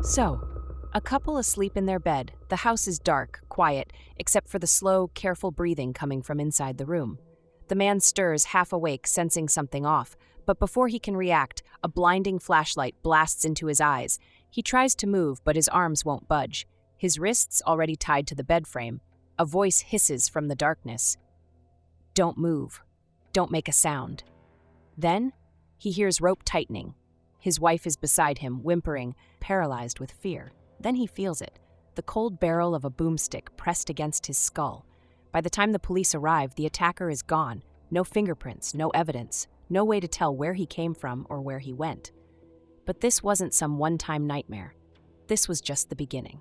So, a couple asleep in their bed. The house is dark, quiet, except for the slow, careful breathing coming from inside the room. The man stirs, half awake, sensing something off, but before he can react, a blinding flashlight blasts into his eyes. He tries to move, but his arms won't budge. His wrists already tied to the bed frame. A voice hisses from the darkness. "Don't move. Don't make a sound." Then, he hears rope tightening. His wife is beside him, whimpering, paralyzed with fear. Then he feels it, the cold barrel of a boomstick pressed against his skull. By the time the police arrive, the attacker is gone. No fingerprints, no evidence, no way to tell where he came from or where he went. But this wasn't some one-time nightmare. This was just the beginning.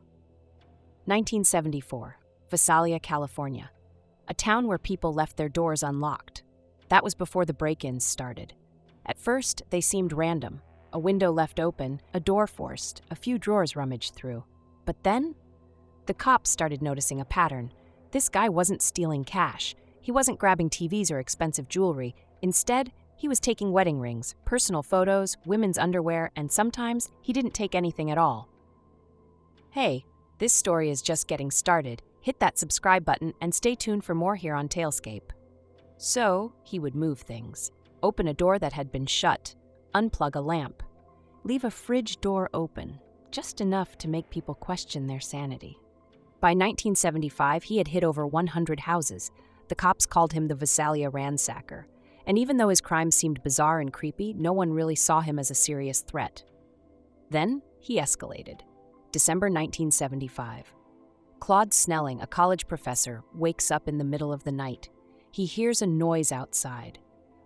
1974, Visalia, California. A town where people left their doors unlocked. That was before the break-ins started. At first, they seemed random. A window left open, a door forced, a few drawers rummaged through. But then, the cops started noticing a pattern. This guy wasn't stealing cash. He wasn't grabbing TVs or expensive jewelry. Instead, he was taking wedding rings, personal photos, women's underwear, and sometimes he didn't take anything at all. Hey, this story is just getting started. Hit that subscribe button and stay tuned for more here on Talescape. So, he would move things. Open a door that had been shut. Unplug a lamp. Leave a fridge door open, just enough to make people question their sanity. By 1975, he had hit over 100 houses. The cops called him the Visalia ransacker. And even though his crimes seemed bizarre and creepy, no one really saw him as a serious threat. Then, he escalated. December 1975. Claude Snelling, a college professor, wakes up in the middle of the night. He hears a noise outside.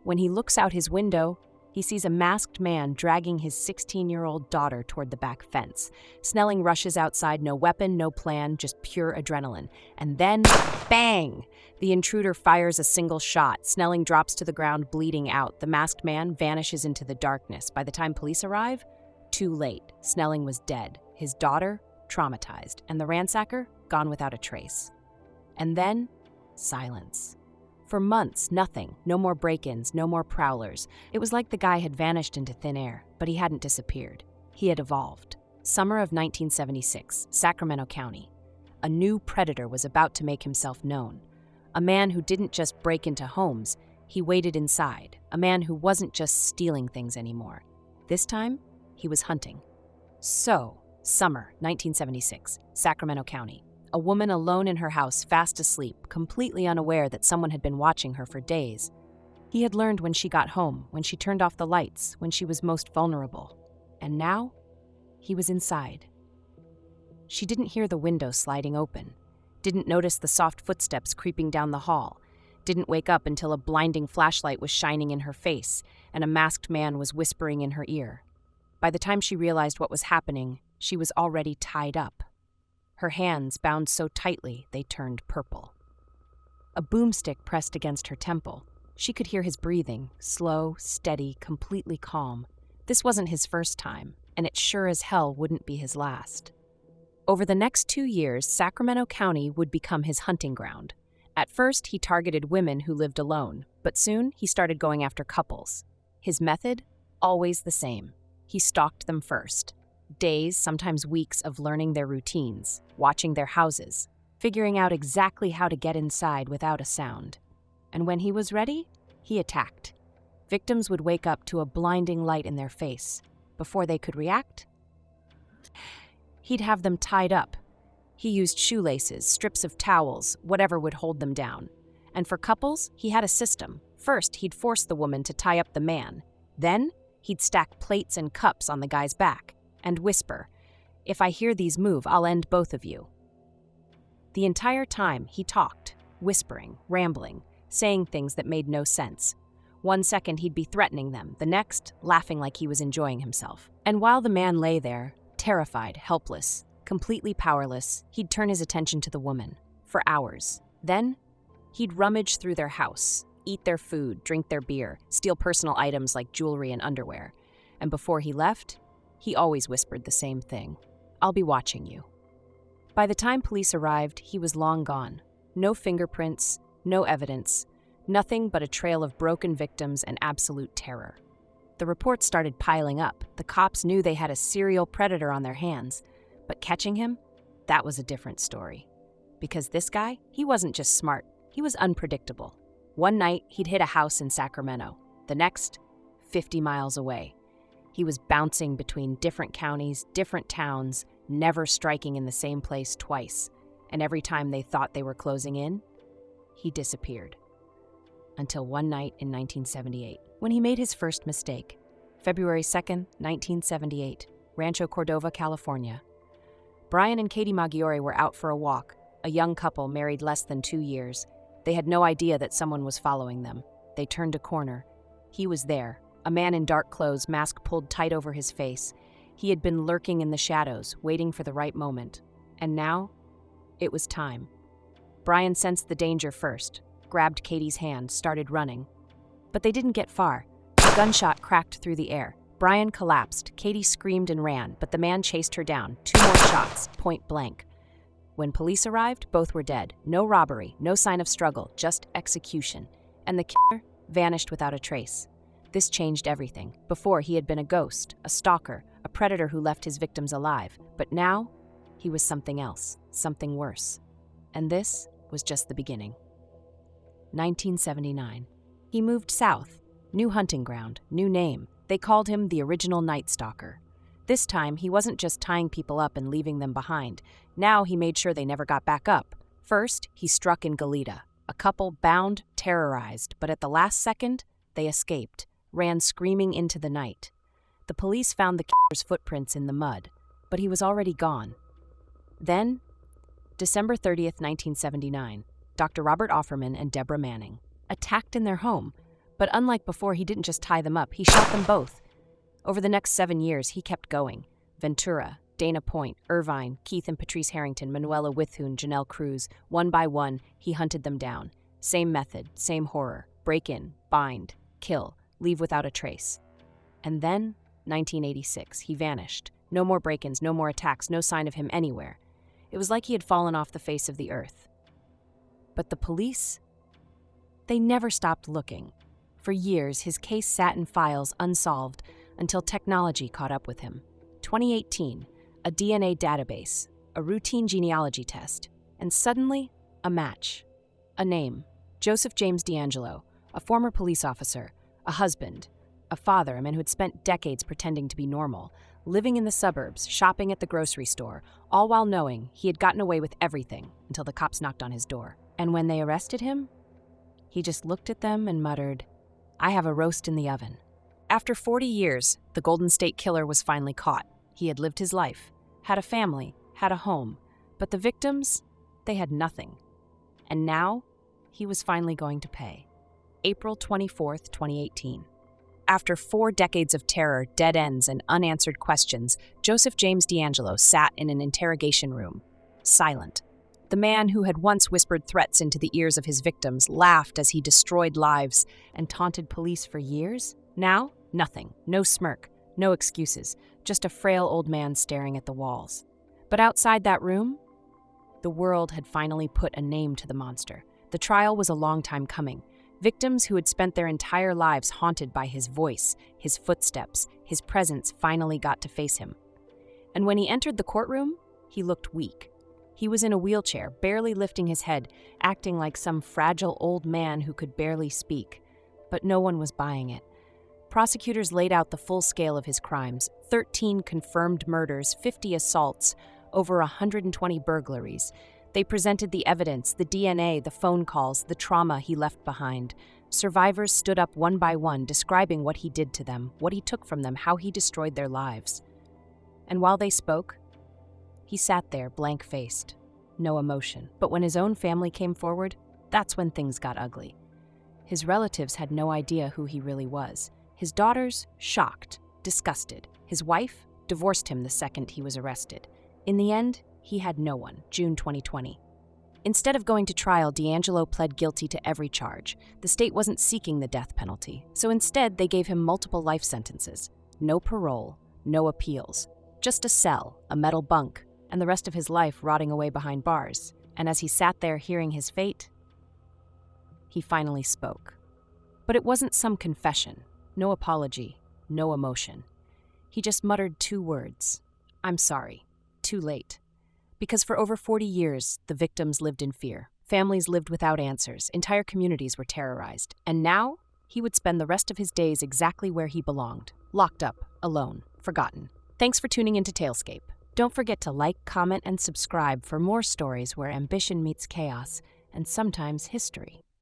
When he looks out his window, he sees a masked man dragging his 16-year-old daughter toward the back fence. Snelling rushes outside, no weapon, no plan, just pure adrenaline. And then, bang! The intruder fires a single shot. Snelling drops to the ground, bleeding out. The masked man vanishes into the darkness. By the time police arrive, too late. Snelling was dead, his daughter traumatized, and the ransacker gone without a trace. And then, silence. For months, nothing. No more break-ins, no more prowlers. It was like the guy had vanished into thin air, but he hadn't disappeared. He had evolved. Summer of 1976, Sacramento County. A new predator was about to make himself known. A man who didn't just break into homes, he waited inside. A man who wasn't just stealing things anymore. This time, he was hunting. So, summer 1976, Sacramento County. A woman alone in her house, fast asleep, completely unaware that someone had been watching her for days. He had learned when she got home, when she turned off the lights, when she was most vulnerable. And now, he was inside. She didn't hear the window sliding open, didn't notice the soft footsteps creeping down the hall, didn't wake up until a blinding flashlight was shining in her face and a masked man was whispering in her ear. By the time she realized what was happening, she was already tied up. Her hands bound so tightly they turned purple. A boomstick pressed against her temple. She could hear his breathing, slow, steady, completely calm. This wasn't his first time, and it sure as hell wouldn't be his last. Over the next 2 years, Sacramento County would become his hunting ground. At first, he targeted women who lived alone, but soon he started going after couples. His method? Always the same. He stalked them first. Days, sometimes weeks, of learning their routines, watching their houses, figuring out exactly how to get inside without a sound. And when he was ready, he attacked. Victims would wake up to a blinding light in their face. Before they could react, he'd have them tied up. He used shoelaces, strips of towels, whatever would hold them down. And for couples, he had a system. First, he'd force the woman to tie up the man. Then, he'd stack plates and cups on the guy's back and whisper, "If I hear these move, I'll end both of you." The entire time, he talked, whispering, rambling, saying things that made no sense. One second, he'd be threatening them, the next, laughing like he was enjoying himself. And while the man lay there, terrified, helpless, completely powerless, he'd turn his attention to the woman, for hours. Then, he'd rummage through their house, eat their food, drink their beer, steal personal items like jewelry and underwear. And before he left, he always whispered the same thing, "I'll be watching you." By the time police arrived, he was long gone. No fingerprints, no evidence, nothing but a trail of broken victims and absolute terror. The reports started piling up. The cops knew they had a serial predator on their hands. But catching him? That was a different story. Because this guy, he wasn't just smart, he was unpredictable. One night, he'd hit a house in Sacramento. The next, 50 miles away. He was bouncing between different counties, different towns, never striking in the same place twice. And every time they thought they were closing in, he disappeared. Until one night in 1978, when he made his first mistake. February 2nd, 1978, Rancho Cordova, California. Brian and Katie Maggiore were out for a walk, a young couple married less than 2 years. They had no idea that someone was following them. They turned a corner. He was there, a man in dark clothes, mask pulled tight over his face. He had been lurking in the shadows, waiting for the right moment. And now, it was time. Brian sensed the danger first, grabbed Katie's hand, started running. But they didn't get far. A gunshot cracked through the air. Brian collapsed. Katie screamed and ran, but the man chased her down. 2 more shots, point blank. When police arrived, both were dead. No robbery, no sign of struggle, just execution. And the killer vanished without a trace. This changed everything. Before, he had been a ghost, a stalker, a predator who left his victims alive. But now, he was something else, something worse. And this was just the beginning. 1979. He moved south. New hunting ground, new name. They called him the original Night Stalker. This time, he wasn't just tying people up and leaving them behind. Now he made sure they never got back up. First, he struck in Goleta. A couple bound, terrorized, but at the last second, they escaped, ran screaming into the night. The police found the killer's footprints in the mud, but he was already gone. Then, December 30th, 1979, Dr. Robert Offerman and Deborah Manning attacked in their home. But unlike before, he didn't just tie them up, he shot them both. Over the next 7 years, he kept going. Ventura, Dana Point, Irvine, Keith and Patrice Harrington, Manuela Withun, Janelle Cruz. One by one, he hunted them down. Same method, same horror. Break in, bind, kill, leave without a trace. And then, 1986, he vanished. No more break-ins, no more attacks, no sign of him anywhere. It was like he had fallen off the face of the earth. But the police? They never stopped looking. For years, his case sat in files unsolved until technology caught up with him. 2018, a DNA database, a routine genealogy test, and suddenly, a match. A name, Joseph James DeAngelo, a former police officer, a husband, a father, a man who had spent decades pretending to be normal, living in the suburbs, shopping at the grocery store, all while knowing he had gotten away with everything until the cops knocked on his door. And when they arrested him, he just looked at them and muttered, "I have a roast in the oven." After 40 years, the Golden State Killer was finally caught. He had lived his life, had a family, had a home, but the victims, they had nothing. And now, he was finally going to pay. April 24th, 2018. After 4 decades of terror, dead ends, and unanswered questions, Joseph James DeAngelo sat in an interrogation room, silent. The man who had once whispered threats into the ears of his victims laughed as he destroyed lives and taunted police for years. Now, nothing. No smirk, no excuses, just a frail old man staring at the walls. But outside that room, the world had finally put a name to the monster. The trial was a long time coming. Victims who had spent their entire lives haunted by his voice, his footsteps, his presence finally got to face him. And when he entered the courtroom, he looked weak. He was in a wheelchair, barely lifting his head, acting like some fragile old man who could barely speak. But no one was buying it. Prosecutors laid out the full scale of his crimes: 13 confirmed murders, 50 assaults, over 120 burglaries. They presented the evidence, the DNA, the phone calls, the trauma he left behind. Survivors stood up one by one, describing what he did to them, what he took from them, how he destroyed their lives. And while they spoke, he sat there, blank-faced, no emotion. But when his own family came forward, that's when things got ugly. His relatives had no idea who he really was. His daughters, shocked, disgusted. His wife divorced him the second he was arrested. In the end, he had no one. June 2020. Instead of going to trial, DeAngelo pled guilty to every charge. The state wasn't seeking the death penalty, so instead they gave him multiple life sentences. No parole, no appeals. Just a cell, a metal bunk, and the rest of his life rotting away behind bars. And as he sat there hearing his fate, he finally spoke. But it wasn't some confession, no apology, no emotion. He just muttered 2 words. "I'm sorry. Too late." Because for over 40 years, the victims lived in fear. Families lived without answers. Entire communities were terrorized. And now, he would spend the rest of his days exactly where he belonged. Locked up, alone, forgotten. Thanks for tuning into Talescape. Don't forget to like, comment, and subscribe for more stories where ambition meets chaos, and sometimes history.